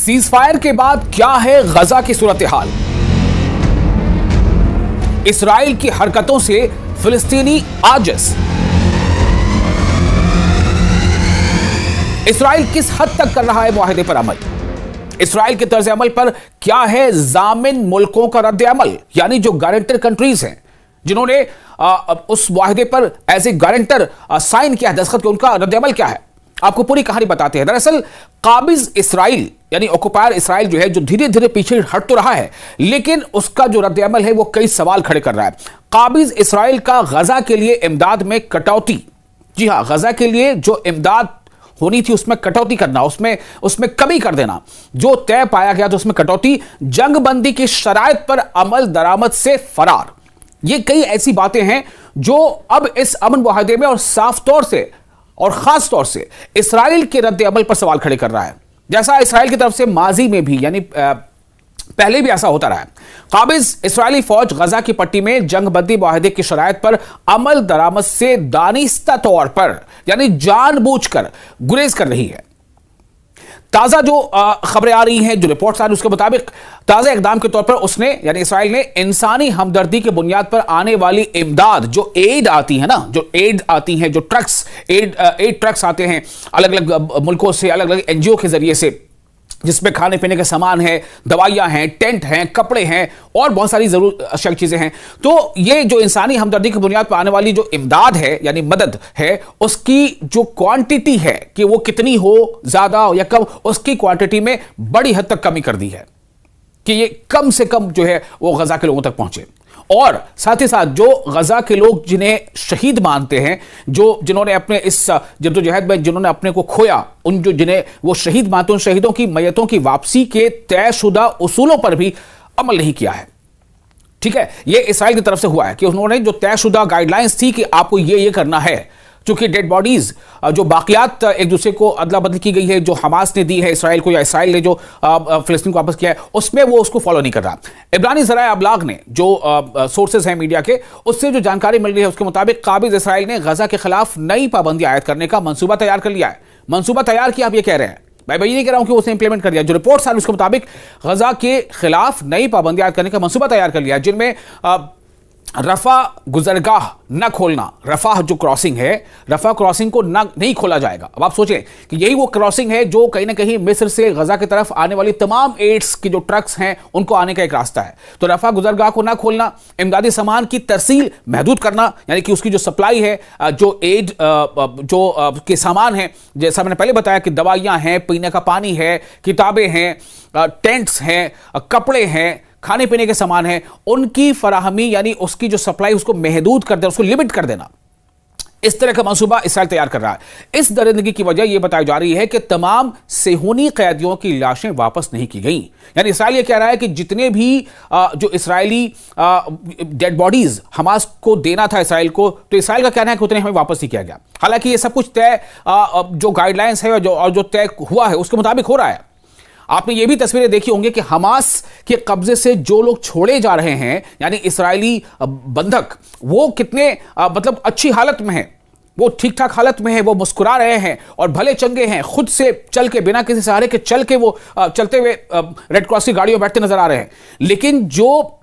Ceasefire के बाद क्या है गजा की सूरत हाल? इसराइल की हरकतों से फिलिस्तीनी आजिज। इसराइल किस हद तक कर रहा है मुआहदे पर अमल? इसराइल के तर्ज अमल पर क्या है जामिन मुल्कों का रद्द अमल, यानी जो गारंटर कंट्रीज हैं जिन्होंने उस मुआहदे पर एज ए गारंटर साइन किया, दस्तखत किया, उनका रद्द अमल क्या है? आपको पूरी कहानी बताते हैं। दरअसल काबिज इसराइल यानी ऑक्युपायर इसराइल जो है, जो धीरे धीरे पीछे हट तो रहा है, लेकिन उसका जो रद्द अमल है वो कई सवाल खड़े कर रहा है। काबिज इसराइल का गजा के लिए इमदाद में कटौती, जी हां, गजा के लिए जो इमदाद होनी थी उसमें कटौती करना, उसमें कमी कर देना, जो तय पाया गया था उसमें कटौती, जंगबंदी की शराइत पर अमल दरामद से फरार। ये कई ऐसी बातें हैं जो अब इस अमन मुआहदे में और साफ तौर से और खास तौर से इसराइल के रद्द अमल पर सवाल खड़े कर रहा है। जैसा इसराइल की तरफ से माजी में भी यानी पहले भी ऐसा होता रहा है। काबिज इसराइली फौज गजा की पट्टी में जंगबंदी मुआहदे की शराइत पर अमल दरामद से दानिस्ता तौर पर यानी जानबूझकर गुरेज कर रही है। ताजा जो खबरें आ रही हैं, जो रिपोर्ट्स आ रही हैं, उसके मुताबिक ताजा इकदाम के तौर पर उसने यानी इसराइल ने इंसानी हमदर्दी की बुनियाद पर आने वाली इमदाद, जो एड आती है ना, जो एड आती है, जो ट्रक्स एड ट्रक्स आते हैं अलग अलग मुल्कों से, अलग अलग एनजीओ के जरिए से, जिसमें खाने पीने के सामान है, दवाइयां हैं, टेंट हैं, कपड़े हैं और बहुत सारी जरूर चीजें हैं। तो ये जो इंसानी हमदर्दी की बुनियाद पर आने वाली जो इमदाद है यानी मदद है, उसकी जो क्वांटिटी है कि वो कितनी हो, ज्यादा हो या कम, उसकी क्वांटिटी में बड़ी हद तक कमी कर दी है कि ये कम से कम जो है वो गजा के लोगों तक पहुंचे। और साथ ही साथ जो गजा के लोग जिन्हें शहीद मानते हैं, जिन्होंने अपने इस जद्दोजहद में जिन्होंने अपने को खोया, जिन्हें वो शहीद मानते हैं, उन शहीदों की मैयतों की वापसी के तयशुदा उसूलों पर भी अमल नहीं किया है। ठीक है, ये इसराइल की तरफ से हुआ है कि उन्होंने जो तयशुदा गाइडलाइंस थी कि आपको ये करना है, चूंकि डेड बॉडीज जो बाकियात एक दूसरे को अदला बदल की गई है, जो हमास ने दी है इसराइल को या इसराइल ने जो फिलिस्तीन को वापस किया है, उसमें वो उसको फॉलो नहीं कर रहा। इब्रानी ज़राए अबलाग ने जो सोर्सेज हैं मीडिया के, उससे जो जानकारी मिल रही है उसके मुताबिक काबिज इसराइल ने गजा के खिलाफ नई पाबंदी आयद करने का मंसूबा तैयार कर लिया है। मंसूबा तैयार किया, आप ये कह रहे हैं, मैं ये नहीं कह रहा हूं कि उसने इंप्लीमेंट कर दिया। जो रिपोर्ट्स आ रही है उसके मुताबिक गजा के खिलाफ नई पाबंदी आयद करने का मंसूबा तैयार कर लिया, जिनमें रफा गुजरगाह न खोलना, रफा जो क्रॉसिंग है, रफा क्रॉसिंग को नहीं खोला जाएगा। अब आप सोचें कि यही वो क्रॉसिंग है जो कहीं ना कहीं मिस्र से गजा की तरफ आने वाली तमाम एड्स की जो ट्रक्स हैं उनको आने का एक रास्ता है। तो रफा गुजरगाह को ना खोलना, इमदादी सामान की तरसील महदूद करना, यानी कि उसकी जो सप्लाई है, जो एड जो के सामान है, जैसा मैंने पहले बताया कि दवाइयां हैं, पीने का पानी है, किताबें हैं, टेंट्स हैं, कपड़े हैं, खाने पीने के सामान है, उनकी फराहमी यानी उसकी जो सप्लाई उसको महदूद कर देना, उसको लिमिट कर देना, इस तरह का मंसूबा इसराइल तैयार कर रहा है। इस दरिंदगी की वजह यह बताई जा रही है कि तमाम सेहूनी कैदियों की लाशें वापस नहीं की गई। यानी इसराइल यह कह रहा है कि जितने भी जो इसराइली डेड बॉडीज हमास को देना था इसराइल को, तो इसराइल का कहना है कि उतने हमें वापस नहीं किया गया। हालांकि यह सब कुछ तय जो गाइडलाइंस है और जो तय हुआ है उसके मुताबिक हो रहा है। आपने ये भी तस्वीरें देखी होंगी कि हमास के कब्जे से जो लोग छोड़े जा रहे हैं यानी इसराइली बंधक, वो कितने मतलब अच्छी हालत में हैं, वो ठीक ठाक हालत में है, वो मुस्कुरा रहे हैं और भले चंगे हैं, खुद से चल के, बिना किसी सहारे के चल के वो चलते हुए रेड क्रॉस की गाड़ियों बैठते नजर आ रहे हैं। लेकिन जो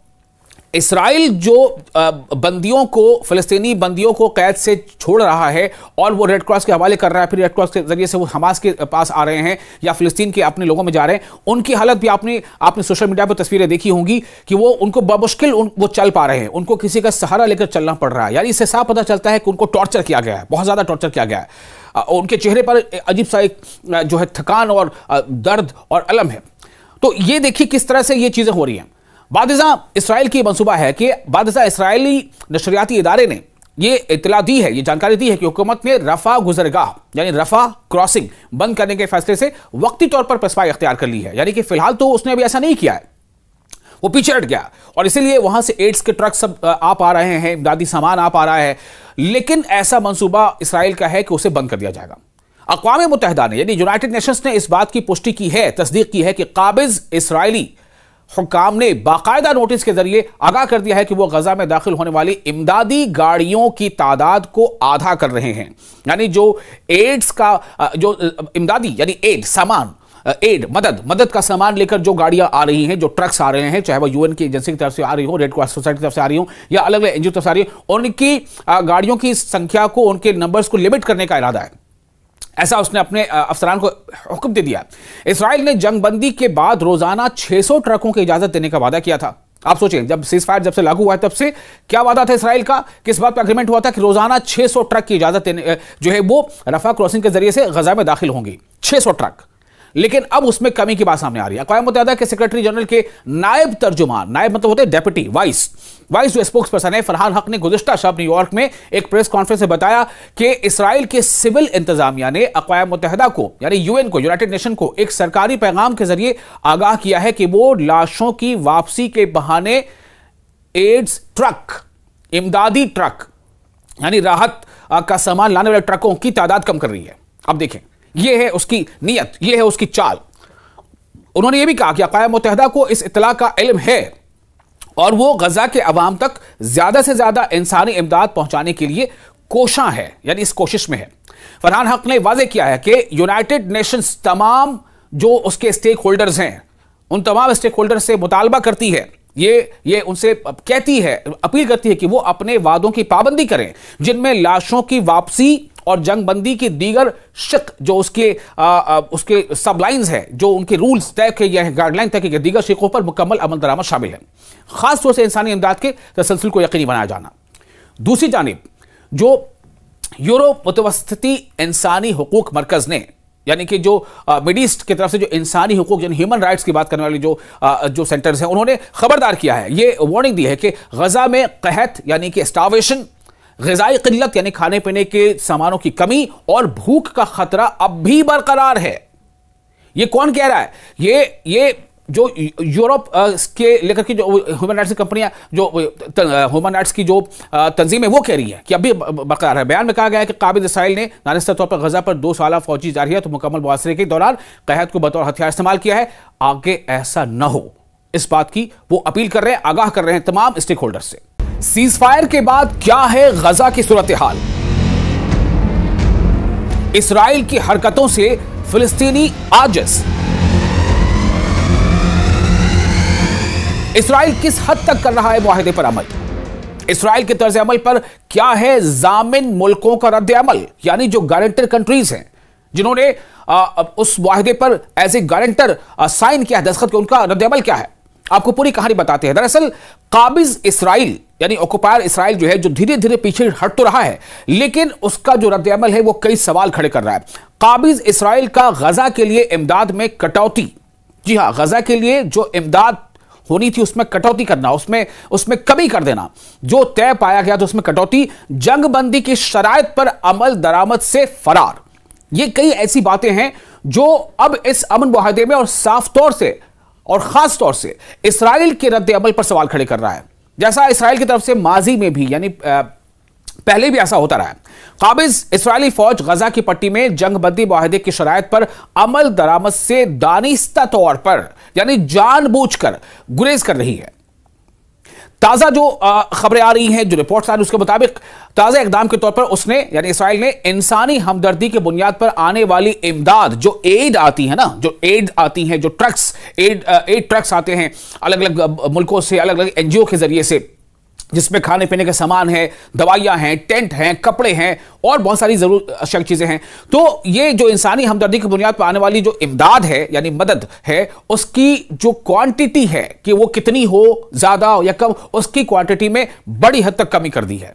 इसराइल जो बंदियों को, फिलिस्तीनी बंदियों को कैद से छोड़ रहा है और वो रेड क्रॉस के हवाले कर रहा है, फिर रेड क्रॉस के जरिए से वो हमास के पास आ रहे हैं या फिलिस्तीन के अपने लोगों में जा रहे हैं, उनकी हालत भी आपने सोशल मीडिया पर तस्वीरें देखी होंगी कि वो उनको बमुश्किल वो चल पा रहे हैं, उनको किसी का सहारा लेकर चलना पड़ रहा है। यानी इससे साफ पता चलता है कि उनको टॉर्चर किया गया है, बहुत ज्यादा टॉर्चर किया गया है। उनके चेहरे पर अजीब सा एक जो है थकान और दर्द और अलम है। तो ये देखिए किस तरह से ये चीजें हो रही हैं। बादिज़ा इसराइल की मंसूबा है कि बादिज़ा इसराइली नशरियाती इदारे ने ये इत्तला दी है, ये जानकारी दी है कि हुकूमत ने रफा गुजरगाह यानी रफा क्रॉसिंग बंद करने के फैसले से वक्ती तौर पर पेशवाई अख्तियार कर ली है। यानी कि फिलहाल तो उसने अभी ऐसा नहीं किया है, वो पीछे हट गया और इसीलिए वहां से एड्स के ट्रक सब आ पा रहे हैं, इमदादी सामान आ पा रहा है। लेकिन ऐसा मंसूबा इसराइल का है कि उसे बंद कर दिया जाएगा। अक़वाम मुत्तहिदा ने यानी यूनाइटेड नेशंस ने इस बात की पुष्टि की है, तस्दीक की है कि काबिज इसराइली हुक्काम ने बाकायदा नोटिस के जरिए आगाह कर दिया है कि वो गजा में दाखिल होने वाली इमदादी गाड़ियों की तादाद को आधा कर रहे हैं। यानी जो एड्स का जो इमदादी यानी एड सामान एड मदद का सामान लेकर जो गाड़ियां आ रही हैं, जो ट्रक्स आ रहे हैं, चाहे वो यूएन की एजेंसी की तरफ से आ रही हो, रेड क्रॉस सोसाइटी की तरफ से आ रही हो या अलग अलग एनजीओ की तरफ से आ रही हो, उनकी गाड़ियों की संख्या को, उनके नंबर्स को लिमिट करने का इरादा है। ऐसा उसने अपने अफसरान को हुक्म दे दिया। इस्राइल ने जंगबंदी के बाद रोजाना 600 ट्रकों की इजाजत देने का वादा किया था। आप सोचें, जब सीज फायर जब से लागू हुआ है तब से क्या वादा था इस्राइल का, किस बात पर एग्रीमेंट हुआ था कि रोजाना 600 ट्रक की इजाजत देने जो है वो रफा क्रॉसिंग के जरिए से गजा में दाखिल होंगी, 600 ट्रक। लेकिन अब उसमें कमी की बात सामने आ रही है। अक़वाम मुत्तहिदा के सेक्रेटरी जनरल के नायब तर्जुमान, नायब मतलब होते हैं डेप्यूटी, वाइस जो स्पोक्स पर्सन है, फरहान हक ने गुज़िश्ता शब न्यूयॉर्क में एक प्रेस कॉन्फ्रेंस में बताया कि इस्राइल के सिविल इंतजामिया ने अक़वाम मुत्तहिदा को यानी यूएन को, यूनाइटेड नेशन को एक सरकारी पैगाम के जरिए आगाह किया है कि वो लाशों की वापसी के बहाने एड्स ट्रक, इमदादी ट्रक यानी राहत का सामान लाने वाले ट्रकों की तादाद कम कर रही है। अब देखें, यह है उसकी नीयत, यह है उसकी चाल। उन्होंने यह भी कहा कि अक़वाम मुत्तहिदा को इस इत्तला का इल्म है और वो गजा के अवाम तक ज्यादा से ज्यादा इंसानी इमदाद पहुंचाने के लिए कोशां है, यानी इस कोशिश में है। फरहान हक ने वाज़ेह किया है कि यूनाइटेड नेशंस तमाम जो उसके स्टेक होल्डर्स हैं, उन तमाम स्टेक होल्डर से मुतालबा करती है, ये उनसे कहती है, अपील करती है कि वो अपने वादों की पाबंदी करें जिनमें लाशों की वापसी और जंगबंदी की दीगर शिक जो उसके सबलाइंस है, जो उनके रूल्स तय किए गए हैं, गाइडलाइन तय किए गए, दीगर शिकों पर मुकम्मल अमल दरामद शामिल है, खासतौर से इंसानी इमदाद के तसलसल को यकीनी बनाया जाना। दूसरी जानिब जो यूरोप मुतवस्सिती इंसानी हुकूक मरकज ने, यानी कि जो मिड ईस्ट की तरफ से जो इंसानी हुकूक यानी ह्यूमन राइट्स की बात करने वाली जो सेंटर्स हैं, उन्होंने खबरदार किया है, ये वार्निंग दी है कि गजा में कहत यानी कि स्टार्वेशन, ग़िज़ाई क़िल्लत यानी खाने पीने के सामानों की कमी और भूख का खतरा अब भी बरकरार है। ये कौन कह रहा है? ये जो यूरोप के लेकर की जो ह्यूमन राइट्स की कंपनियां, जो ह्यूमन राइट्स की जो तंजीम है, वो कह रही है कि अभी बरकरार है। बयान में कहा गया है कि काबिज़ इसराइल ने नानिस्ता तौर पर गजा पर 2 साला फौजी जारी है तो मुकम्मल मुआसरे के दौरान कहत को बतौर हथियार इस्तेमाल किया है। आगे ऐसा न हो, इस बात की वो अपील कर रहे हैं, आगाह कर रहे हैं तमाम स्टेक होल्डर से। सीज फायर के बाद क्या है गजा की सूरत हाल? इस्राइल की हरकतों से फिलिस्तीनी आजिज़। इस्राइल किस हद तक कर रहा है मुआहदे पर अमल? इस्राइल के तर्ज अमल पर क्या है जामिन मुल्कों का रद्द अमल, यानी जो गारंटर कंट्रीज हैं जिन्होंने उस मुआहदे पर एज ए गारंटर साइन किया है, दस्तखत किया, उनका रद्द अमल क्या है? आपको पूरी कहानी बताते हैं। दरअसल काबिज इसराइल यानी ऑक्युपायर इसराइल जो है, जो धीरे धीरे पीछे हट तो रहा है, लेकिन उसका जो रद्द अमल है वो कई सवाल खड़े कर रहा है। काबिज इसराइल का गजा के लिए इमदाद में कटौती, जी हां, गजा के लिए जो इमदाद होनी थी उसमें कटौती करना, उसमें कमी कर देना, जो तय पाया गया था उसमें कटौती, जंगबंदी की शराइत पर अमल दरामद से फरार। ये कई ऐसी बातें हैं जो अब इस अमन मुआहदे में और साफ तौर से और खास तौर से इस्राइल के रद्द अमल पर सवाल खड़े कर रहा है। जैसा इस्राइल की तरफ से माजी में भी यानी पहले भी ऐसा होता रहा है। काबिज इस्राइली फौज गजा की पट्टी में जंगबंदी मुआहदे की शराइत पर अमल दरामद से दानिस्ता तौर पर यानी जानबूझकर गुरेज कर रही है। ताजा जो खबरें आ रही हैं, जो रिपोर्ट्स आ रही हैं, उसके मुताबिक ताजा इकदाम के तौर पर उसने यानी इस्राइल ने इंसानी हमदर्दी के बुनियाद पर आने वाली इमदाद, जो एड आती है ना, जो एड आती हैं, जो ट्रक्स एड ट्रक्स आते हैं अलग अलग मुल्कों से, अलग अलग एनजीओ के जरिए से, जिसमें खाने पीने के सामान है, दवाइयां हैं, टेंट हैं, कपड़े हैं और बहुत सारी जरूर चीजें हैं। तो ये जो इंसानी हमदर्दी की बुनियाद पर आने वाली जो इमदाद है यानी मदद है, उसकी जो क्वांटिटी है कि वो कितनी हो, ज्यादा या कम, उसकी क्वांटिटी में बड़ी हद तक कमी कर दी है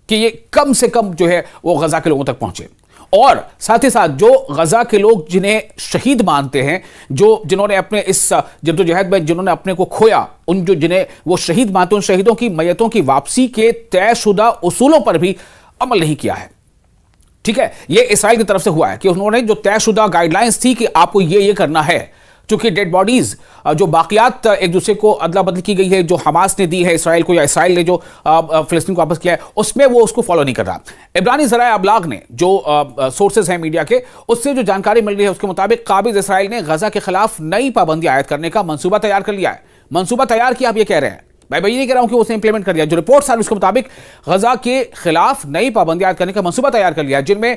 कि ये कम से कम जो है वो गजा के लोगों तक पहुंचे। और साथ ही साथ जो गजा के लोग जिन्हें शहीद मानते हैं, जिन्होंने अपने इस जद्दोजहद में जिन्होंने अपने को खोया, उन जिन्हें वो शहीद मानते हैं, उन शहीदों की मैयतों की वापसी के तयशुदा उसूलों पर भी अमल नहीं किया है। ठीक है, ये इस्राइल की तरफ से हुआ है कि उन्होंने जो तयशुदा गाइडलाइंस थी कि आपको ये करना है, चूंकि डेड बॉडीज जो बाकियात एक दूसरे को अदला बदल की गई है, जो हमास ने दी है इसराइल को या इसराइल ने जो फिलिस्तीन को वापस किया है, उसमें वो उसको फॉलो नहीं कर रहा। इब्रानी ज़राए अबलाग ने जो सोर्सेज हैं मीडिया के, उससे जो जानकारी मिल रही है उसके मुताबिक काबिज इसराइल ने गजा के खिलाफ नई पाबंदी आयद करने का मंसूबा तैयार कर लिया है। मंसूबा तैयार किया, आप ये कह रहे हैं, मैं ये नहीं कह रहा हूं कि उसने इंप्लीमेंट कर दिया। जो रिपोर्ट्स आ रही है उसके मुताबिक गजा के खिलाफ नई पाबंदी आयद करने का मंसूबा तैयार कर लिया है, जिनमें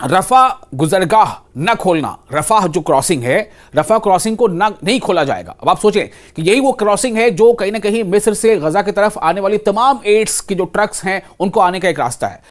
रफा गुजरगाह न खोलना, रफा जो क्रॉसिंग है, रफा क्रॉसिंग को नहीं खोला जाएगा। अब आप सोचें कि यही वो क्रॉसिंग है जो कहीं ना कहीं मिस्र से गजा की तरफ आने वाली तमाम एड्स की जो ट्रक्स हैं उनको आने का एक रास्ता है।